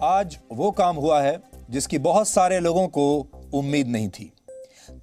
आज वो काम हुआ है जिसकी बहुत सारे लोगों को उम्मीद नहीं थी।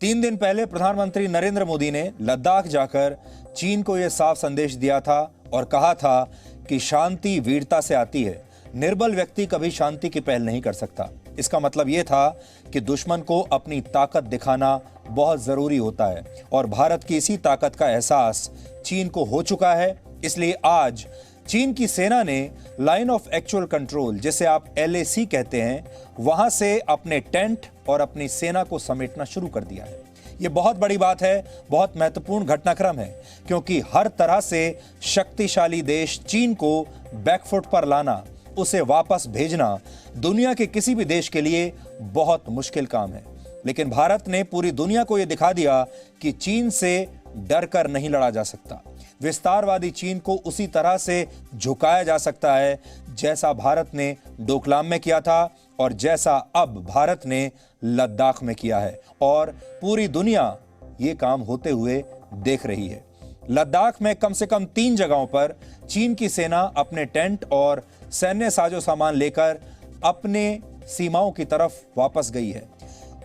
3 दिन पहले प्रधानमंत्री नरेंद्र मोदी ने लद्दाख जाकर चीन को यह साफ संदेश दिया था और कहा था कि शांति वीरता से आती है, निर्बल व्यक्ति कभी शांति की पहल नहीं कर सकता। इसका मतलब यह था कि दुश्मन को अपनी ताकत दिखाना बहुत जरूरी होता है और भारत की इसी ताकत का एहसास चीन को हो चुका है। इसलिए आज चीन की सेना ने लाइन ऑफ एक्चुअल कंट्रोल, जिसे आप LAC कहते हैं, वहां से अपने टेंट और अपनी सेना को समेटना शुरू कर दिया है। यह बहुत बड़ी बात है, बहुत महत्वपूर्ण घटनाक्रम है, क्योंकि हर तरह से शक्तिशाली देश चीन को बैकफुट पर लाना, उसे वापस भेजना दुनिया के किसी भी देश के लिए बहुत मुश्किल काम है। लेकिन भारत ने पूरी दुनिया को यह दिखा दिया कि चीन से डरकर नहीं लड़ा जा सकता। विस्तारवादी चीन को उसी तरह से झुकाया जा सकता है जैसा भारत ने डोकलाम में किया था और जैसा अब भारत ने लद्दाख में किया है, और पूरी दुनिया ये काम होते हुए देख रही है। लद्दाख में कम से कम 3 जगहों पर चीन की सेना अपने टेंट और सैन्य साजो सामान लेकर अपने सीमाओं की तरफ वापस गई है।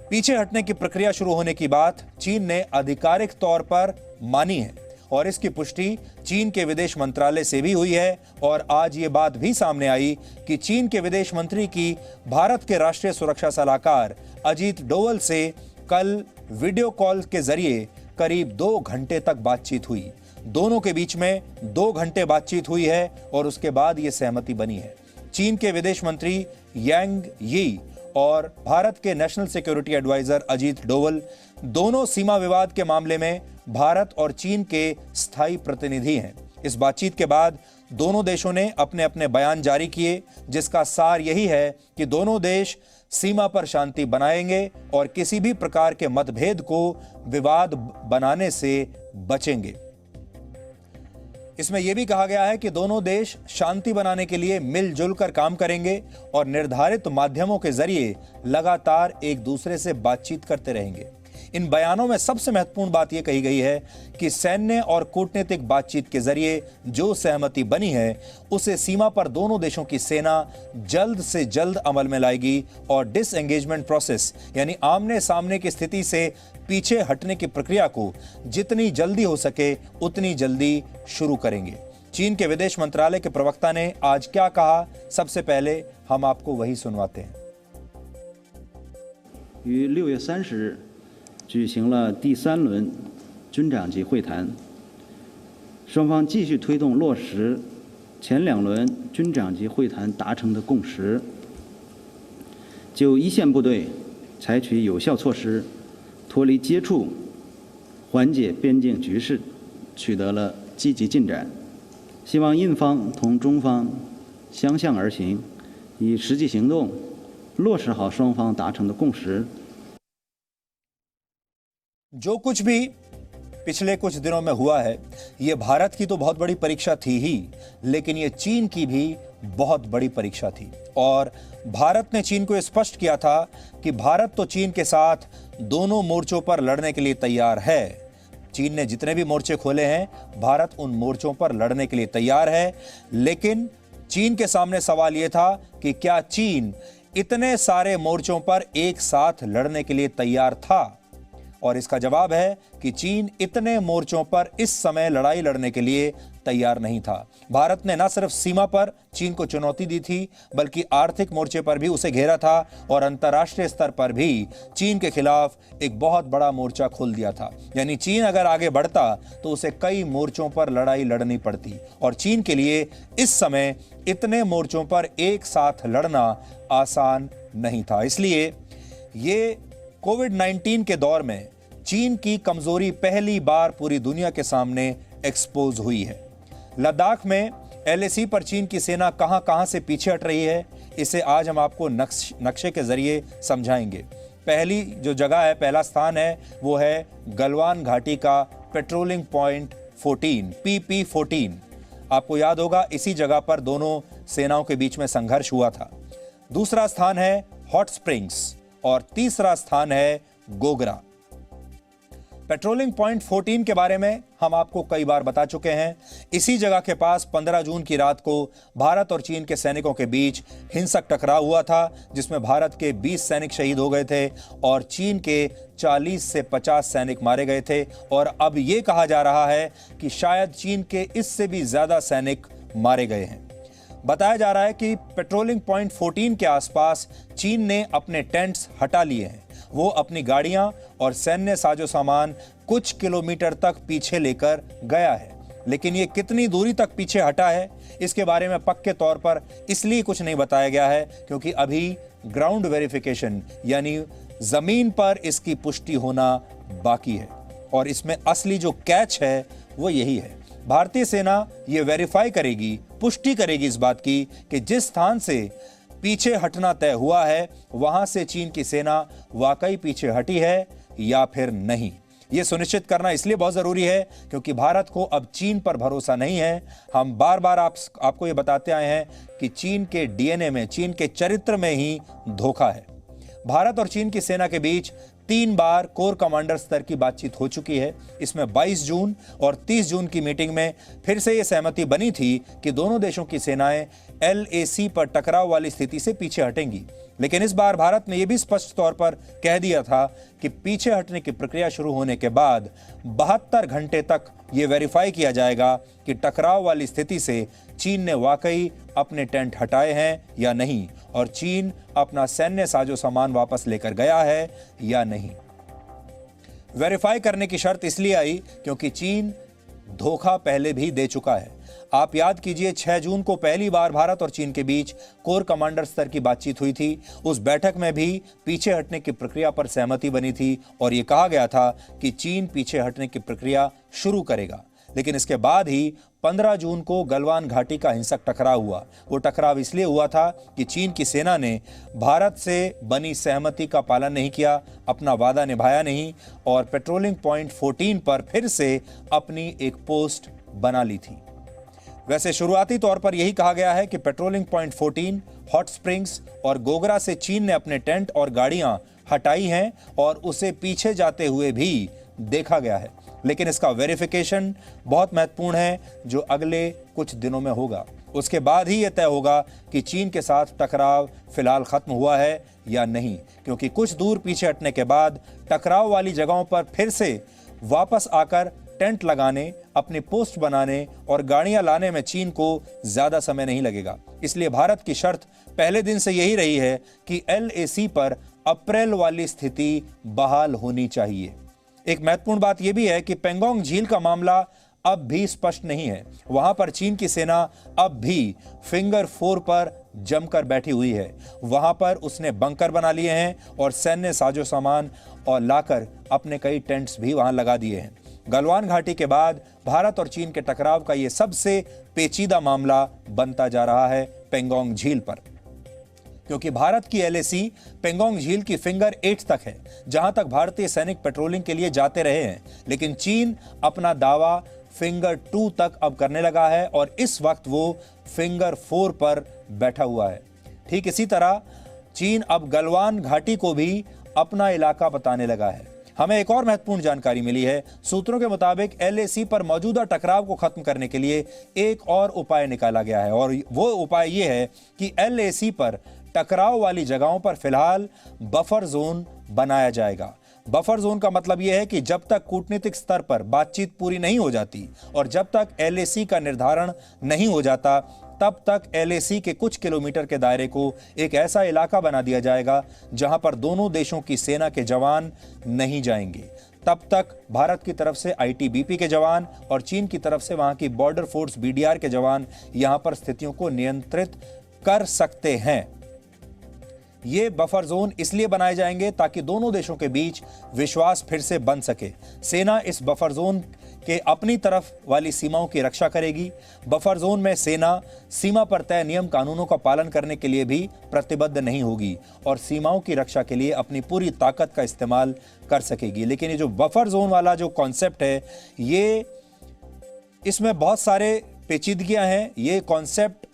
पीछे हटने की प्रक्रिया शुरू होने की बात चीन ने आधिकारिक तौर पर मानी है और इसकी पुष्टि चीन के विदेश मंत्रालय से भी हुई है। और आज ये बात भी सामने आई कि चीन के विदेश मंत्री की भारत के राष्ट्रीय सुरक्षा सलाहकार अजीत डोवल से कल वीडियो कॉल के जरिए करीब 2 घंटे तक बातचीत हुई। दोनों के बीच में 2 घंटे बातचीत हुई है और उसके बाद ये सहमति बनी है। चीन के विदेश मंत्री यांग यी और भारत के national security adviser Ajit Doval दोनों सीमा विवाद के मामले में भारत और चीन के स्थायी प्रतिनिधि हैं। इस बातचीत के बाद दोनों देशों ने अपने अपने बयान जारी किए, जिसका सार यही है कि दोनों देश सीमा पर शांति बनाएंगे और किसी भी प्रकार के मतभेद को विवाद बनाने से बचेंगे। इसमें यह भी कहा गया है कि दोनों देश शांति बनाने के लिए मिलजुल कर काम करेंगे और निर्धारित माध्यमों के जरिए लगातार एक दूसरे से बातचीत करते रहेंगे। इन बयानों में सबसे महत्वपूर्ण बात यह कही गई है कि सैन्य और कूटनीतिक बातचीत के जरिए जो सहमति बनी है उसे सीमा पर दोनों देशों की सेना जल्द से जल्द अमल में लाएगी और डिसएंगेजमेंट प्रोसेस, यानी आमने सामने की स्थिति से पीछे हटने की प्रक्रिया को जितनी जल्दी हो सके उतनी जल्दी शुरू करेंगे। चीन के विदेश मंत्रालय के प्रवक्ता ने आज क्या कहा, सबसे पहले हम आपको वही सुनवाते हैं। 6月30日 举行了第3轮军长级会谈，双方继续推动落实前2轮军长级会谈达成的共识，就一线部队采取有效措施脱离接触，缓解边境局势取得了积极进展。希望印方同中方相向而行，以实际行动落实好双方达成的共识。 जो कुछ भी पिछले कुछ दिनों में हुआ है, यह भारत की तो बहुत बड़ी परीक्षा थी ही, लेकिन यह चीन की भी बहुत बड़ी परीक्षा थी। और भारत ने चीन को स्पष्ट किया था कि भारत तो चीन के साथ दोनों मोर्चों पर लड़ने के लिए तैयार है। चीन ने जितने भी मोर्चे खोले हैं, भारत उन मोर्चों पर लड़ने के लिए तैयार है। लेकिन चीन के सामने सवाल यह था कि क्या चीन इतने सारे मोर्चों पर एक साथ लड़ने के लिए तैयार था? और इसका जवाब है कि चीन इतने मोर्चों पर इस समय लड़ाई लड़ने के लिए तैयार नहीं था। भारत ने न सिर्फ सीमा पर चीन को चुनौती दी थी, बल्कि आर्थिक मोर्चे पर भी उसे घेरा था और अंतर्राष्ट्रीय स्तर पर भी चीन के खिलाफ एक बहुत बड़ा मोर्चा खोल दिया था। यानी चीन अगर आगे बढ़ता तो उसे कई मोर्चों पर लड़ाई लड़नी पड़ती और चीन के लिए इस समय इतने मोर्चों पर एक साथ लड़ना आसान नहीं था। इसलिए ये कोविड-19 के दौर में चीन की कमजोरी पहली बार पूरी दुनिया के सामने एक्सपोज हुई है। लद्दाख में LAC पर चीन की सेना कहां से पीछे हट रही है, इसे आज हम आपको नक्शे के जरिए समझाएंगे। पहली जो जगह है, पहला स्थान है, वो है गलवान घाटी का पेट्रोलिंग पॉइंट 14 PP14। आपको याद होगा इसी जगह पर दोनों सेनाओं के बीच में संघर्ष हुआ था। दूसरा स्थान है हॉट स्प्रिंग्स और तीसरा स्थान है गोगरा। पेट्रोलिंग पॉइंट 14 के बारे में हम आपको कई बार बता चुके हैं। इसी जगह के पास 15 जून की रात को भारत और चीन के सैनिकों के बीच हिंसक टकराव हुआ था, जिसमें भारत के 20 सैनिक शहीद हो गए थे और चीन के 40 से 50 सैनिक मारे गए थे। और अब यह कहा जा रहा है कि शायद चीन के इससे भी ज्यादा सैनिक मारे गए हैं। बताया जा रहा है कि पेट्रोलिंग पॉइंट 14 के आसपास चीन ने अपने टेंट्स हटा लिए हैं। वो अपनी गाड़ियां और सैन्य साजो सामान कुछ किलोमीटर तक पीछे लेकर गया है, लेकिन ये कितनी दूरी तक पीछे हटा है इसके बारे में पक्के तौर पर इसलिए कुछ नहीं बताया गया है क्योंकि अभी ग्राउंड वेरिफिकेशन यानी जमीन पर इसकी पुष्टि होना बाकी है। और इसमें असली जो कैच है वो यही है, भारतीय सेना ये वेरीफाई करेगी, पुष्टि करेगी इस बात की कि जिस स्थान से पीछे हटना तय हुआ है वहां से चीन की सेना वाकई पीछे हटी है या फिर नहीं। यह सुनिश्चित करना इसलिए बहुत जरूरी है क्योंकि भारत को अब चीन पर भरोसा नहीं है। हम बार बार आपको यह बताते आए हैं कि चीन के डीएनए में, चीन के चरित्र में ही धोखा है। भारत और चीन की सेना के बीच 3 बार कोर कमांडर स्तर की बातचीत हो चुकी है। इसमें 22 जून और 30 जून की मीटिंग में फिर से यह सहमति बनी थी कि दोनों देशों की सेनाएं LAC पर टकराव वाली स्थिति से पीछे हटेंगी। लेकिन इस बार भारत ने यह भी स्पष्ट तौर पर कह दिया था कि पीछे हटने की प्रक्रिया शुरू होने के बाद 72 घंटे तक यह वेरीफाई किया जाएगा कि टकराव वाली स्थिति से चीन ने वाकई अपने टेंट हटाए हैं या नहीं और चीन अपना सैन्य साजो सामान वापस लेकर गया है या नहीं। वेरीफाई करने की शर्त इसलिए आई क्योंकि चीन धोखा पहले भी दे चुका है। आप याद कीजिए 6 जून को पहली बार भारत और चीन के बीच कोर कमांडर स्तर की बातचीत हुई थी। उस बैठक में भी पीछे हटने की प्रक्रिया पर सहमति बनी थी और यह कहा गया था कि चीन पीछे हटने की प्रक्रिया शुरू करेगा। लेकिन इसके बाद ही 15 जून को गलवान घाटी का हिंसक टकराव हुआ। वो टकराव इसलिए हुआ था कि चीन की सेना ने भारत से बनी सहमति का पालन नहीं किया, अपना वादा निभाया नहीं और पेट्रोलिंग पॉइंट 14 पर फिर से अपनी एक पोस्ट बना ली थी। वैसे शुरुआती तौर पर यही कहा गया है कि पेट्रोलिंग पॉइंट 14, हॉट स्प्रिंग्स और गोगरा से चीन ने अपने टेंट और गाड़ियां हटाई हैं और उसे पीछे जाते हुए भी देखा गया है। लेकिन इसका वेरिफिकेशन बहुत महत्वपूर्ण है जो अगले कुछ दिनों में होगा। उसके बाद ही यह तय होगा कि चीन के साथ टकराव फिलहाल खत्म हुआ है या नहीं, क्योंकि कुछ दूर पीछे हटने के बाद टकराव वाली जगहों पर फिर से वापस आकर टेंट लगाने, अपनी पोस्ट बनाने और गाड़ियां लाने में चीन को ज्यादा समय नहीं लगेगा। इसलिए भारत की शर्त पहले दिन से यही रही है कि LAC पर अप्रैल वाली स्थिति बहाल होनी चाहिए। एक महत्वपूर्ण बात यह भी है कि पेंगोंग झील का मामला अब भी स्पष्ट नहीं है। वहां पर चीन की सेना अब भी फिंगर 4 पर जमकर बैठी हुई है। वहां पर उसने बंकर बना लिए हैं और सैन्य साजो सामान और लाकर अपने कई टेंट्स भी वहां लगा दिए हैं। गलवान घाटी के बाद भारत और चीन के टकराव का यह सबसे पेचीदा मामला बनता जा रहा है पेंगोंग झील पर, क्योंकि भारत की LAC पेंगोंग झील की फिंगर 8 तक है, जहां तक भारतीय सैनिक पेट्रोलिंग के लिए जाते रहे हैं। लेकिन चीन अपना दावा फिंगर 2 तक अब करने लगा है और इस वक्त वो फिंगर 4 पर बैठा हुआ है। ठीक इसी तरह चीन अब गलवान घाटी को भी अपना इलाका बताने लगा है। हमें एक और महत्वपूर्ण जानकारी मिली है। सूत्रों के मुताबिक LAC पर मौजूदा टकराव को खत्म करने के लिए एक और उपाय निकाला गया है और वो उपाय ये है कि LAC पर टकराव वाली जगहों पर फिलहाल बफर जोन बनाया जाएगा। बफर जोन का मतलब यह है कि जब तक कूटनीतिक स्तर पर बातचीत पूरी नहीं हो जाती और जब तक LAC का निर्धारण नहीं हो जाता, तब तक LAC के कुछ किलोमीटर के दायरे को एक ऐसा इलाका बना दिया जाएगा जहां पर दोनों देशों की सेना के जवान नहीं जाएंगे। तब तक भारत की तरफ से ITBP के जवान और चीन की तरफ से वहां की बॉर्डर फोर्स BDR के जवान यहां पर स्थितियों को नियंत्रित कर सकते हैं। ये बफर जोन इसलिए बनाए जाएंगे ताकि दोनों देशों के बीच विश्वास फिर से बन सके। सेना इस बफर जोन के अपनी तरफ वाली सीमाओं की रक्षा करेगी। बफर जोन में सेना सीमा पर तय नियम कानूनों का पालन करने के लिए भी प्रतिबद्ध नहीं होगी और सीमाओं की रक्षा के लिए अपनी पूरी ताकत का इस्तेमाल कर सकेगी। लेकिन ये जो बफर जोन वाला जो कॉन्सेप्ट है, ये इसमें बहुत सारे पेचीदगियां हैं। ये कॉन्सेप्ट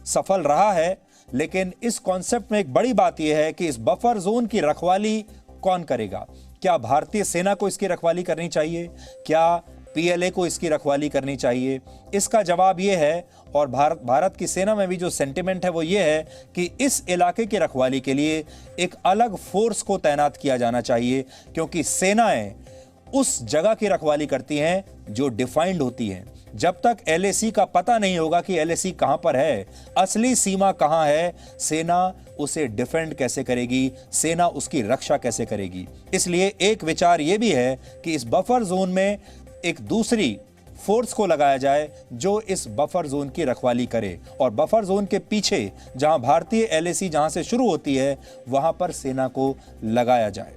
सफल रहा है, लेकिन इस कॉन्सेप्ट में एक बड़ी बात यह है कि इस बफर जोन की रखवाली कौन करेगा। क्या भारतीय सेना को इसकी रखवाली करनी चाहिए? क्या पीएलए को इसकी रखवाली करनी चाहिए? इसका जवाब ये है, और भारत की सेना में भी जो सेंटिमेंट है वो ये है कि इस इलाके की रखवाली के लिए एक अलग फोर्स को तैनात किया जाना चाहिए, क्योंकि सेनाएं उस जगह की रखवाली करती हैं जो डिफाइंड होती है। जब तक एलएसी का पता नहीं होगा कि एलएसी कहां पर है, असली सीमा कहां है, सेना उसे डिफेंड कैसे करेगी, सेना उसकी रक्षा कैसे करेगी। इसलिए एक विचार यह भी है कि इस बफर जोन में एक दूसरी फोर्स को लगाया जाए जो इस बफर जोन की रखवाली करे, और बफर जोन के पीछे जहां भारतीय एलएसी जहां से शुरू होती है वहां पर सेना को लगाया जाए।